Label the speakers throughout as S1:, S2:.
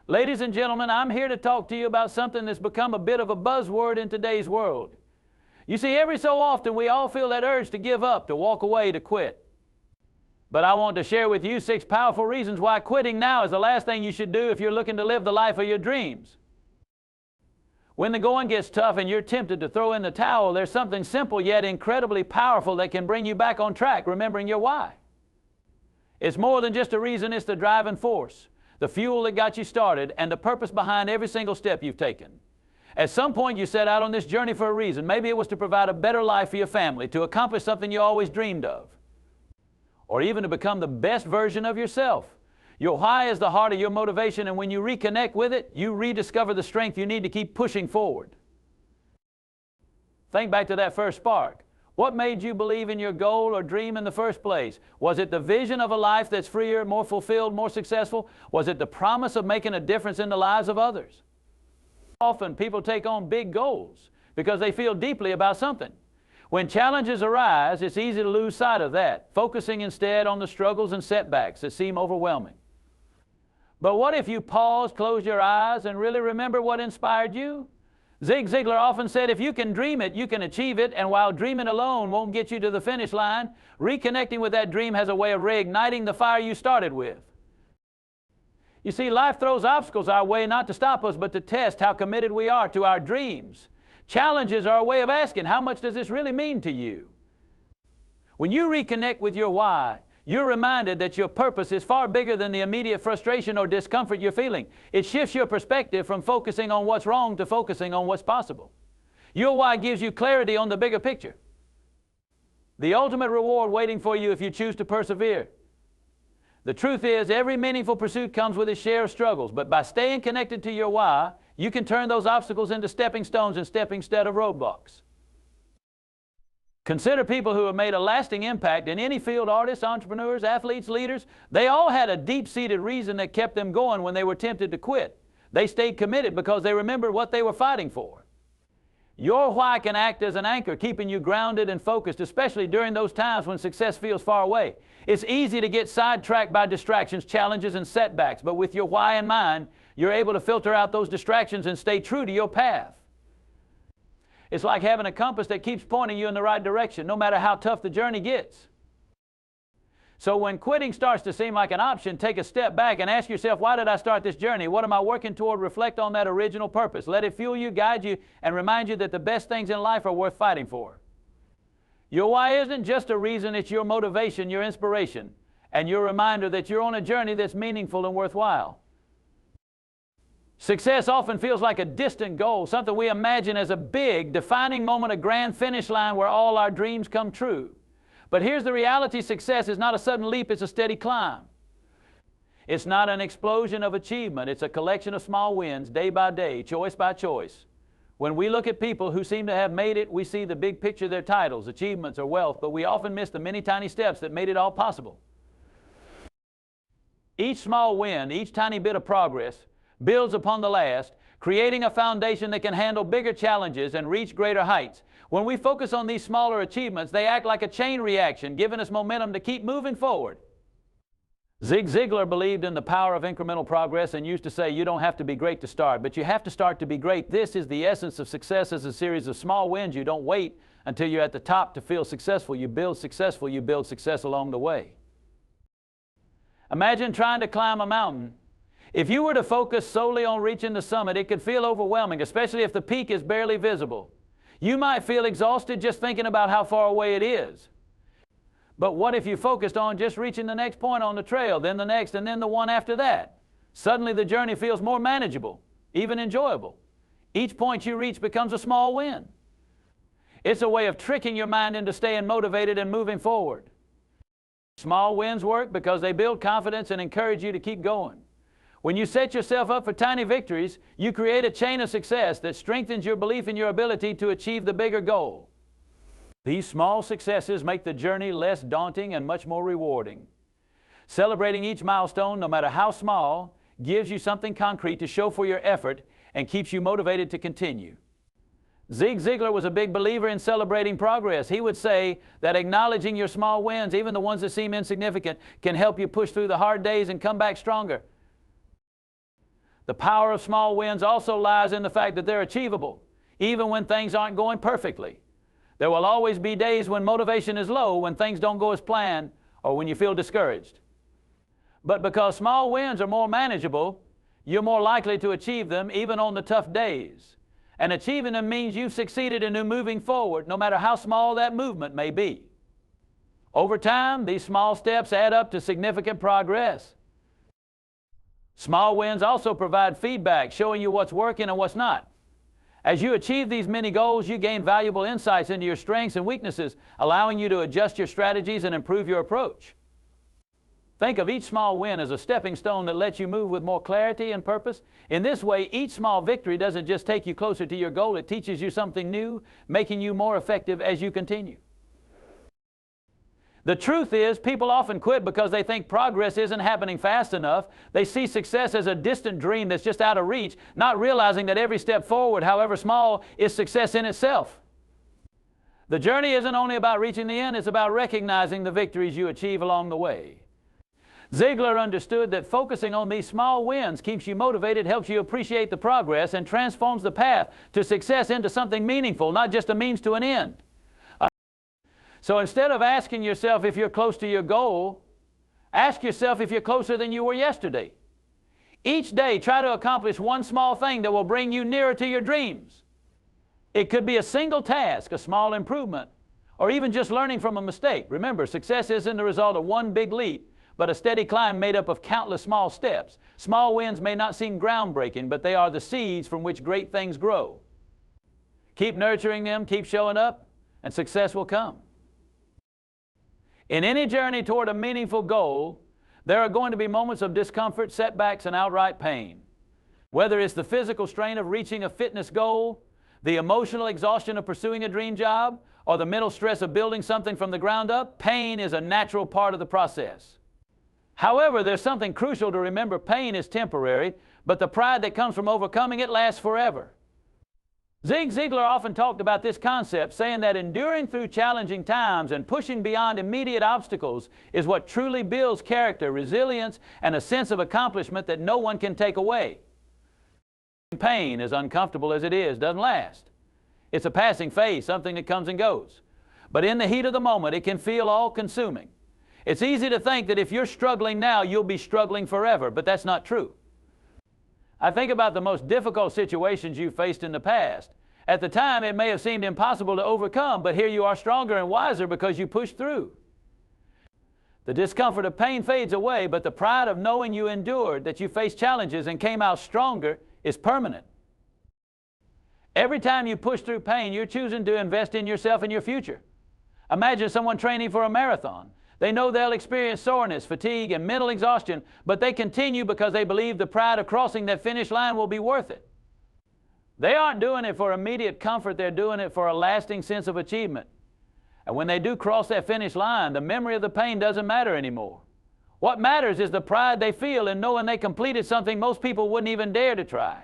S1: Ladies and gentlemen, I'm here to talk to you about something that's become a bit of a buzzword in today's world. You see, every so often we all feel that urge to give up, to walk away, to quit. But I want to share with you 6 powerful reasons why quitting now is the last thing you should do if you're looking to live the life of your dreams. When the going gets tough and you're tempted to throw in the towel, there's something simple yet incredibly powerful that can bring you back on track, remembering your why. It's more than just a reason, it's the driving force, the fuel that got you started, and the purpose behind every single step you've taken. At some point you set out on this journey for a reason. Maybe it was to provide a better life for your family, to accomplish something you always dreamed of, or even to become the best version of yourself. Your why is the heart of your motivation, and when you reconnect with it, you rediscover the strength you need to keep pushing forward. Think back to that first spark. What made you believe in your goal or dream in the first place? Was it the vision of a life that's freer, more fulfilled, more successful? Was it the promise of making a difference in the lives of others? Often people take on big goals because they feel deeply about something. When challenges arise, it's easy to lose sight of that, focusing instead on the struggles and setbacks that seem overwhelming. But what if you pause, close your eyes, and really remember what inspired you? Zig Ziglar often said, if you can dream it, you can achieve it, and while dreaming alone won't get you to the finish line, reconnecting with that dream has a way of reigniting the fire you started with. You see, life throws obstacles our way not to stop us, but to test how committed we are to our dreams. Challenges are a way of asking, how much does this really mean to you? When you reconnect with your why, you're reminded that your purpose is far bigger than the immediate frustration or discomfort you're feeling. It shifts your perspective from focusing on what's wrong to focusing on what's possible. Your why gives you clarity on the bigger picture, the ultimate reward waiting for you if you choose to persevere. The truth is, every meaningful pursuit comes with its share of struggles, but by staying connected to your why, you can turn those obstacles into stepping stones and step instead of roadblocks. Consider people who have made a lasting impact in any field: artists, entrepreneurs, athletes, leaders. They all had a deep-seated reason that kept them going when they were tempted to quit. They stayed committed because they remembered what they were fighting for. Your why can act as an anchor, keeping you grounded and focused, especially during those times when success feels far away. It's easy to get sidetracked by distractions, challenges, and setbacks, but with your why in mind, you're able to filter out those distractions and stay true to your path. It's like having a compass that keeps pointing you in the right direction, no matter how tough the journey gets. So when quitting starts to seem like an option, take a step back and ask yourself, why did I start this journey? What am I working toward? Reflect on that original purpose. Let it fuel you, guide you, and remind you that the best things in life are worth fighting for. Your why isn't just a reason, it's your motivation, your inspiration, and your reminder that you're on a journey that's meaningful and worthwhile. Success often feels like a distant goal, something we imagine as a big, defining moment, a grand finish line where all our dreams come true. But here's the reality: success is not a sudden leap, it's a steady climb. It's not an explosion of achievement, it's a collection of small wins, day by day, choice by choice. When we look at people who seem to have made it, we see the big picture, their titles, achievements, or wealth, but we often miss the many tiny steps that made it all possible. Each small win, each tiny bit of progress, builds upon the last, creating a foundation that can handle bigger challenges and reach greater heights. When we focus on these smaller achievements, they act like a chain reaction, giving us momentum to keep moving forward. Zig Ziglar believed in the power of incremental progress and used to say, you don't have to be great to start, but you have to start to be great. This is the essence of success, as a series of small wins. You don't wait until you're at the top to feel successful. You build success along the way. Imagine trying to climb a mountain. If you were to focus solely on reaching the summit, it could feel overwhelming, especially if the peak is barely visible. You might feel exhausted just thinking about how far away it is. But what if you focused on just reaching the next point on the trail, then the next, and then the one after that? Suddenly the journey feels more manageable, even enjoyable. Each point you reach becomes a small win. It's a way of tricking your mind into staying motivated and moving forward. Small wins work because they build confidence and encourage you to keep going. When you set yourself up for tiny victories, you create a chain of success that strengthens your belief in your ability to achieve the bigger goal. These small successes make the journey less daunting and much more rewarding. Celebrating each milestone, no matter how small, gives you something concrete to show for your effort and keeps you motivated to continue. Zig Ziglar was a big believer in celebrating progress. He would say that acknowledging your small wins, even the ones that seem insignificant, can help you push through the hard days and come back stronger. The power of small wins also lies in the fact that they're achievable, even when things aren't going perfectly. There will always be days when motivation is low, when things don't go as planned, or when you feel discouraged. But because small wins are more manageable, you're more likely to achieve them even on the tough days. And achieving them means you've succeeded in moving forward, no matter how small that movement may be. Over time, these small steps add up to significant progress. Small wins also provide feedback, showing you what's working and what's not. As you achieve these mini goals, you gain valuable insights into your strengths and weaknesses, allowing you to adjust your strategies and improve your approach. Think of each small win as a stepping stone that lets you move with more clarity and purpose. In this way, each small victory doesn't just take you closer to your goal, it teaches you something new, making you more effective as you continue. The truth is, people often quit because they think progress isn't happening fast enough. They see success as a distant dream that's just out of reach, not realizing that every step forward, however small, is success in itself. The journey isn't only about reaching the end, it's about recognizing the victories you achieve along the way. Ziegler understood that focusing on these small wins keeps you motivated, helps you appreciate the progress, and transforms the path to success into something meaningful, not just a means to an end. So instead of asking yourself if you're close to your goal, ask yourself if you're closer than you were yesterday. Each day, try to accomplish one small thing that will bring you nearer to your dreams. It could be a single task, a small improvement, or even just learning from a mistake. Remember, success isn't the result of one big leap, but a steady climb made up of countless small steps. Small wins may not seem groundbreaking, but they are the seeds from which great things grow. Keep nurturing them, keep showing up, and success will come. In any journey toward a meaningful goal, there are going to be moments of discomfort, setbacks, and outright pain. Whether it's the physical strain of reaching a fitness goal, the emotional exhaustion of pursuing a dream job, or the mental stress of building something from the ground up, pain is a natural part of the process. However, there's something crucial to remember. Pain is temporary, but the pride that comes from overcoming it lasts forever. Zig Ziglar often talked about this concept, saying that enduring through challenging times and pushing beyond immediate obstacles is what truly builds character, resilience, and a sense of accomplishment that no one can take away. Pain, as uncomfortable as it is, doesn't last. It's a passing phase, something that comes and goes. But in the heat of the moment, it can feel all-consuming. It's easy to think that if you're struggling now, you'll be struggling forever, but that's not true. I think about the most difficult situations you faced in the past. At the time, it may have seemed impossible to overcome, but here you are stronger and wiser because you pushed through. The discomfort of pain fades away, but the pride of knowing you endured, that you faced challenges and came out stronger, is permanent. Every time you push through pain, you're choosing to invest in yourself and your future. Imagine someone training for a marathon. They know they'll experience soreness, fatigue, and mental exhaustion, but they continue because they believe the pride of crossing that finish line will be worth it. They aren't doing it for immediate comfort, they're doing it for a lasting sense of achievement. And when they do cross that finish line, the memory of the pain doesn't matter anymore. What matters is the pride they feel in knowing they completed something most people wouldn't even dare to try.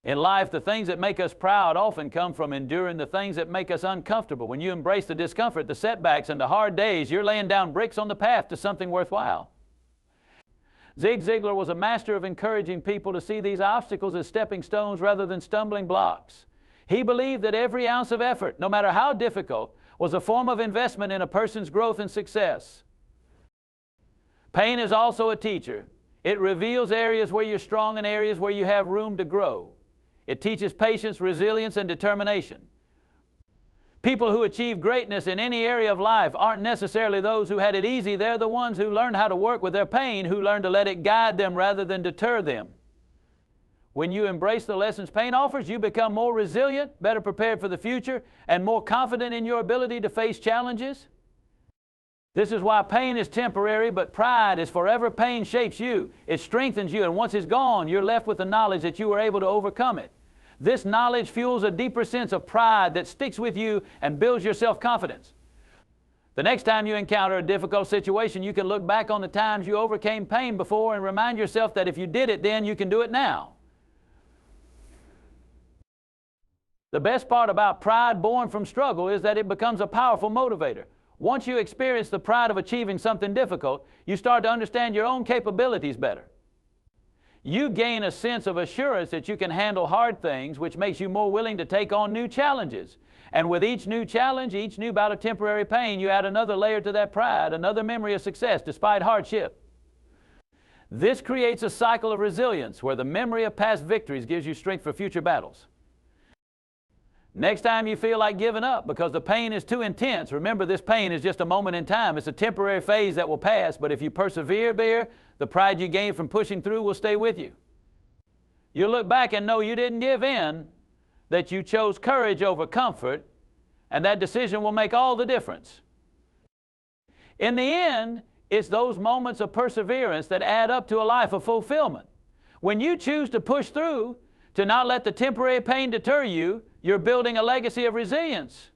S1: In life, the things that make us proud often come from enduring the things that make us uncomfortable. When you embrace the discomfort, the setbacks, and the hard days, you're laying down bricks on the path to something worthwhile. Zig Ziglar was a master of encouraging people to see these obstacles as stepping stones rather than stumbling blocks. He believed that every ounce of effort, no matter how difficult, was a form of investment in a person's growth and success. Pain is also a teacher. It reveals areas where you're strong and areas where you have room to grow. It teaches patience, resilience, and determination. People who achieve greatness in any area of life aren't necessarily those who had it easy. They're the ones who learned how to work with their pain, who learned to let it guide them rather than deter them. When you embrace the lessons pain offers, you become more resilient, better prepared for the future, and more confident in your ability to face challenges. This is why pain is temporary, but pride is forever. Pain shapes you. It strengthens you, and once it's gone, you're left with the knowledge that you were able to overcome it. This knowledge fuels a deeper sense of pride that sticks with you and builds your self-confidence. The next time you encounter a difficult situation, you can look back on the times you overcame pain before and remind yourself that if you did it then, you can do it now. The best part about pride born from struggle is that it becomes a powerful motivator. Once you experience the pride of achieving something difficult, you start to understand your own capabilities better. You gain a sense of assurance that you can handle hard things, which makes you more willing to take on new challenges. And with each new challenge, each new bout of temporary pain, you add another layer to that pride, another memory of success despite hardship. This creates a cycle of resilience where the memory of past victories gives you strength for future battles. Next time you feel like giving up because the pain is too intense, remember this pain is just a moment in time. It's a temporary phase that will pass, but if you persevere, the pride you gain from pushing through will stay with you. You'll look back and know you didn't give in, that you chose courage over comfort, and that decision will make all the difference. In the end, it's those moments of perseverance that add up to a life of fulfillment. When you choose to push through, to not let the temporary pain deter you, you're building a legacy of resilience.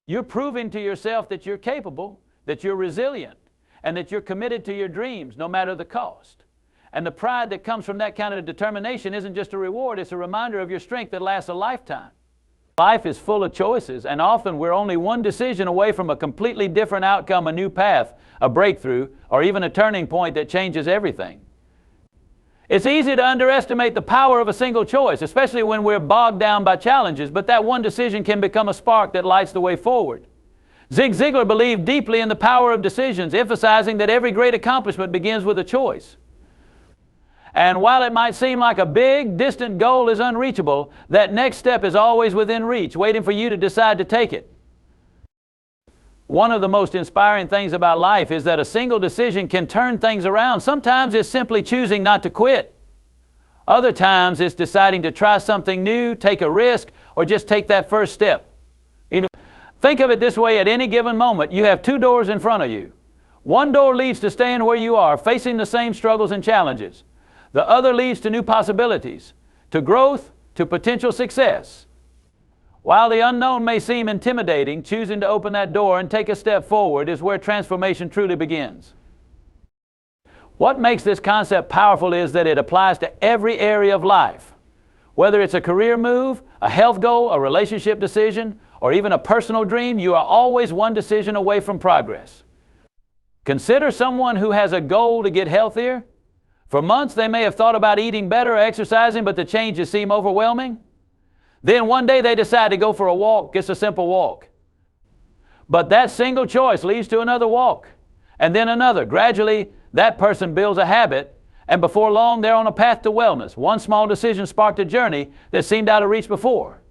S1: You're proving to yourself that you're capable, that you're resilient, and that you're committed to your dreams no matter the cost. And the pride that comes from that kind of determination isn't just a reward, it's a reminder of your strength that lasts a lifetime. Life is full of choices, and often we're only one decision away from a completely different outcome, a new path, a breakthrough, or even a turning point that changes everything. It's easy to underestimate the power of a single choice, especially when we're bogged down by challenges, but that one decision can become a spark that lights the way forward. Zig Ziglar believed deeply in the power of decisions, emphasizing that every great accomplishment begins with a choice. And while it might seem like a big, distant goal is unreachable, that next step is always within reach, waiting for you to decide to take it. One of the most inspiring things about life is that a single decision can turn things around. Sometimes it's simply choosing not to quit. Other times it's deciding to try something new, take a risk, or just take that first step. Think of it this way: at any given moment, you have two doors in front of you. One door leads to staying where you are, facing the same struggles and challenges. The other leads to new possibilities, to growth, to potential success. While the unknown may seem intimidating, choosing to open that door and take a step forward is where transformation truly begins. What makes this concept powerful is that it applies to every area of life. Whether it's a career move, a health goal, a relationship decision, or even a personal dream, you are always one decision away from progress. Consider someone who has a goal to get healthier. For months they may have thought about eating better or exercising, but the changes seem overwhelming. Then one day they decide to go for a walk, just a simple walk. But that single choice leads to another walk, and then another. Gradually, that person builds a habit, and before long they're on a path to wellness. One small decision sparked a journey that seemed out of reach before.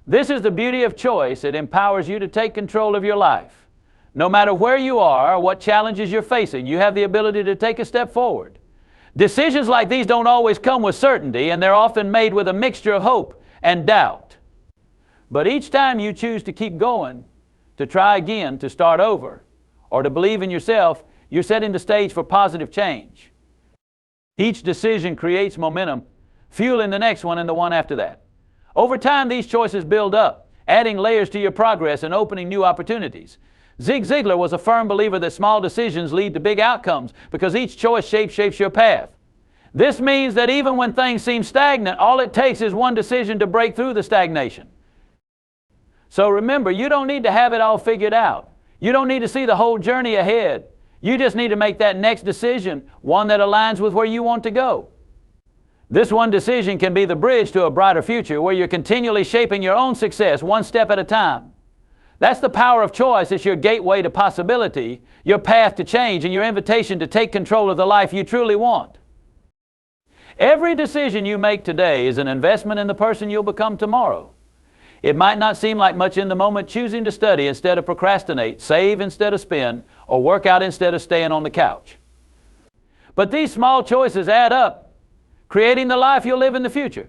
S1: This is the beauty of choice. It empowers you to take control of your life. No matter where you are or what challenges you're facing, you have the ability to take a step forward. Decisions like these don't always come with certainty, and they're often made with a mixture of hope and doubt. But each time you choose to keep going, to try again, to start over, or to believe in yourself, you're setting the stage for positive change. Each decision creates momentum, fueling the next one and the one after that. Over time, these choices build up, adding layers to your progress and opening new opportunities. Zig Ziglar was a firm believer that small decisions lead to big outcomes because each choice shapes your path. This means that even when things seem stagnant, all it takes is one decision to break through the stagnation. So remember, you don't need to have it all figured out. You don't need to see the whole journey ahead. You just need to make that next decision, one that aligns with where you want to go. This one decision can be the bridge to a brighter future where you're continually shaping your own success one step at a time. That's the power of choice. It's your gateway to possibility, your path to change, and your invitation to take control of the life you truly want. Every decision you make today is an investment in the person you'll become tomorrow. It might not seem like much in the moment, choosing to study instead of procrastinate, save instead of spend, or work out instead of staying on the couch. But these small choices add up, creating the life you'll live in the future.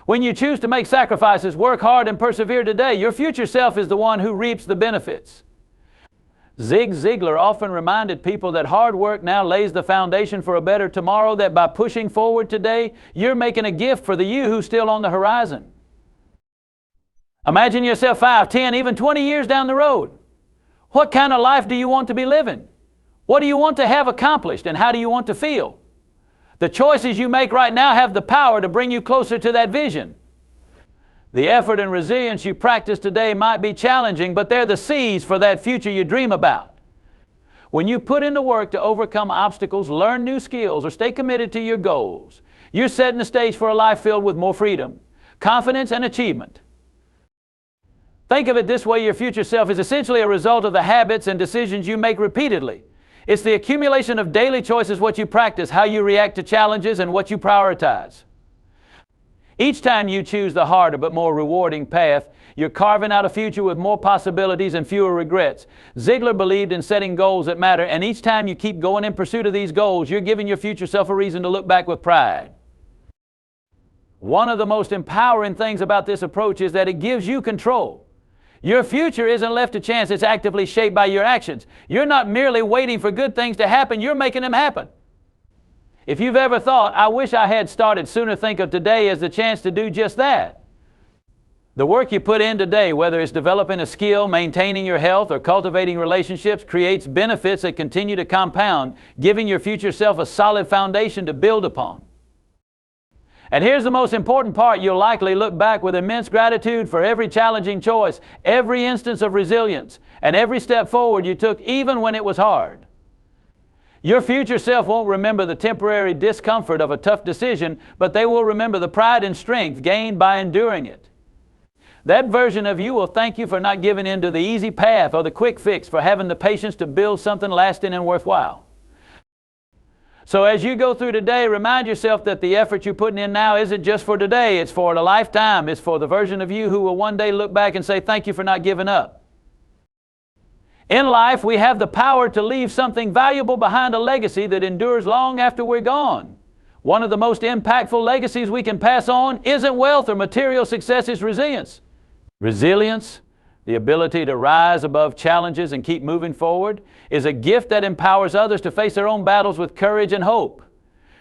S1: When you choose to make sacrifices, work hard, and persevere today, your future self is the one who reaps the benefits. Zig Ziglar often reminded people that hard work now lays the foundation for a better tomorrow, that by pushing forward today, you're making a gift for the you who's still on the horizon. Imagine yourself 5, 10, even 20 years down the road. What kind of life do you want to be living? What do you want to have accomplished, and how do you want to feel? The choices you make right now have the power to bring you closer to that vision. The effort and resilience you practice today might be challenging, but they're the seeds for that future you dream about. When you put in the work to overcome obstacles, learn new skills, or stay committed to your goals, you're setting the stage for a life filled with more freedom, confidence, and achievement. Think of it this way: your future self is essentially a result of the habits and decisions you make repeatedly. It's the accumulation of daily choices, what you practice, how you react to challenges, and what you prioritize. Each time you choose the harder but more rewarding path, you're carving out a future with more possibilities and fewer regrets. Ziegler believed in setting goals that matter, and each time you keep going in pursuit of these goals, you're giving your future self a reason to look back with pride. One of the most empowering things about this approach is that it gives you control. Your future isn't left to chance, it's actively shaped by your actions. You're not merely waiting for good things to happen, you're making them happen. If you've ever thought, I wish I had started sooner, think of today as the chance to do just that. The work you put in today, whether it's developing a skill, maintaining your health, or cultivating relationships, creates benefits that continue to compound, giving your future self a solid foundation to build upon. And here's the most important part: you'll likely look back with immense gratitude for every challenging choice, every instance of resilience, and every step forward you took, even when it was hard. Your future self won't remember the temporary discomfort of a tough decision, but they will remember the pride and strength gained by enduring it. That version of you will thank you for not giving in to the easy path or the quick fix, for having the patience to build something lasting and worthwhile. So as you go through today, remind yourself that the effort you're putting in now isn't just for today, it's for a lifetime. It's for the version of you who will one day look back and say, thank you for not giving up. In life, we have the power to leave something valuable behind, a legacy that endures long after we're gone. One of the most impactful legacies we can pass on isn't wealth or material success, it's resilience. Resilience, the ability to rise above challenges and keep moving forward, is a gift that empowers others to face their own battles with courage and hope.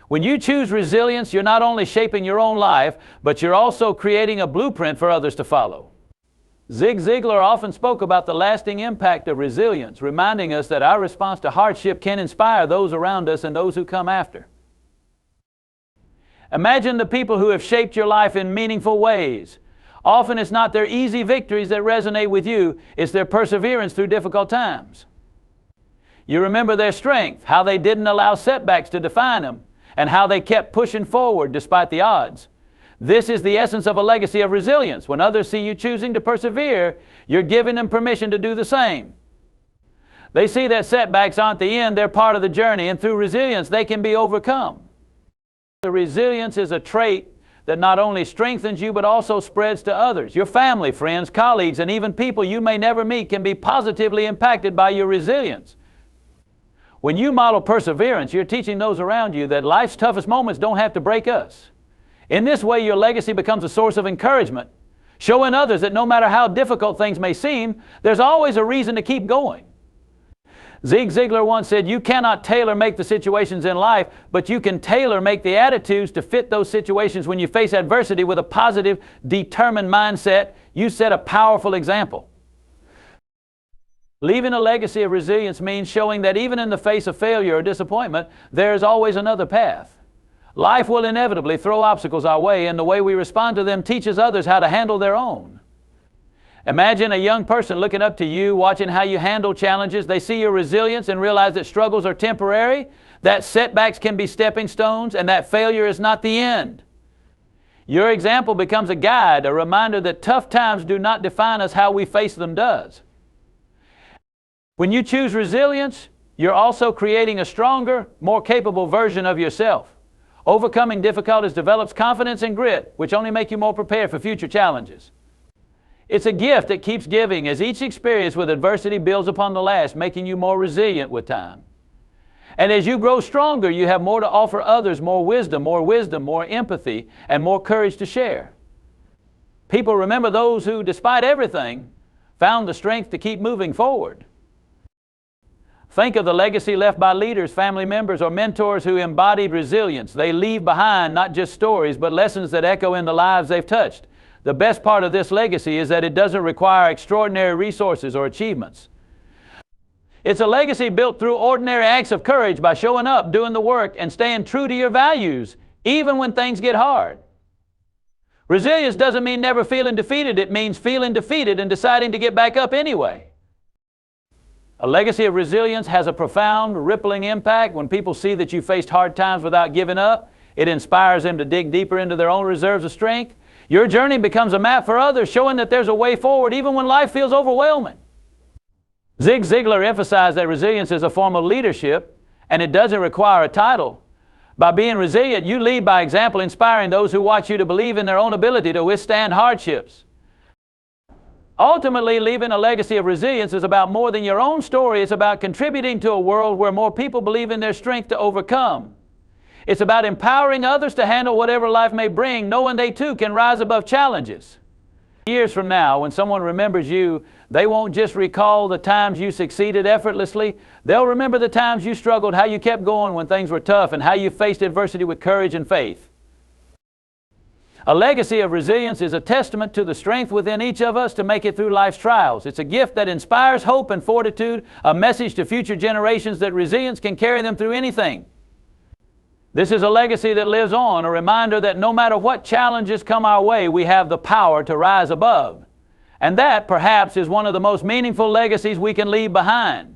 S1: When you choose resilience, you're not only shaping your own life, but you're also creating a blueprint for others to follow. Zig Ziglar often spoke about the lasting impact of resilience, reminding us that our response to hardship can inspire those around us and those who come after. Imagine the people who have shaped your life in meaningful ways. Often it's not their easy victories that resonate with you, it's their perseverance through difficult times. You remember their strength, how they didn't allow setbacks to define them, and how they kept pushing forward despite the odds. This is the essence of a legacy of resilience. When others see you choosing to persevere, you're giving them permission to do the same. They see that setbacks aren't the end, they're part of the journey, and through resilience they can be overcome. The resilience is a trait that not only strengthens you but also spreads to others. Your family, friends, colleagues, and even people you may never meet can be positively impacted by your resilience. When you model perseverance, you're teaching those around you that life's toughest moments don't have to break us. In this way, your legacy becomes a source of encouragement, showing others that no matter how difficult things may seem, there's always a reason to keep going. Zig Ziglar once said, you cannot tailor-make the situations in life, but you can tailor-make the attitudes to fit those situations. When you face adversity with a positive, determined mindset, you set a powerful example. Leaving a legacy of resilience means showing that even in the face of failure or disappointment, there is always another path. Life will inevitably throw obstacles our way, and the way we respond to them teaches others how to handle their own. Imagine a young person looking up to you, watching how you handle challenges. They see your resilience and realize that struggles are temporary, that setbacks can be stepping stones, and that failure is not the end. Your example becomes a guide, a reminder that tough times do not define us, how we face them does. When you choose resilience, you're also creating a stronger, more capable version of yourself. Overcoming difficulties develops confidence and grit, which only make you more prepared for future challenges. It's a gift that keeps giving as each experience with adversity builds upon the last, making you more resilient with time. And as you grow stronger, you have more to offer others, more wisdom, more empathy, and more courage to share. People remember those who, despite everything, found the strength to keep moving forward. Think of the legacy left by leaders, family members, or mentors who embodied resilience. They leave behind not just stories, but lessons that echo in the lives they've touched. The best part of this legacy is that it doesn't require extraordinary resources or achievements. It's a legacy built through ordinary acts of courage, by showing up, doing the work, and staying true to your values, even when things get hard. Resilience doesn't mean never feeling defeated. It means feeling defeated and deciding to get back up anyway. A legacy of resilience has a profound, rippling impact. When people see that you faced hard times without giving up, it inspires them to dig deeper into their own reserves of strength. Your journey becomes a map for others, showing that there's a way forward even when life feels overwhelming. Zig Ziglar emphasized that resilience is a form of leadership, and it doesn't require a title. By being resilient, you lead by example, inspiring those who watch you to believe in their own ability to withstand hardships. Ultimately, leaving a legacy of resilience is about more than your own story. It's about contributing to a world where more people believe in their strength to overcome. It's about empowering others to handle whatever life may bring, knowing they too can rise above challenges. Years from now, when someone remembers you, they won't just recall the times you succeeded effortlessly. They'll remember the times you struggled, how you kept going when things were tough, and how you faced adversity with courage and faith. A legacy of resilience is a testament to the strength within each of us to make it through life's trials. It's a gift that inspires hope and fortitude, a message to future generations that resilience can carry them through anything. This is a legacy that lives on, a reminder that no matter what challenges come our way, we have the power to rise above. And that, perhaps, is one of the most meaningful legacies we can leave behind.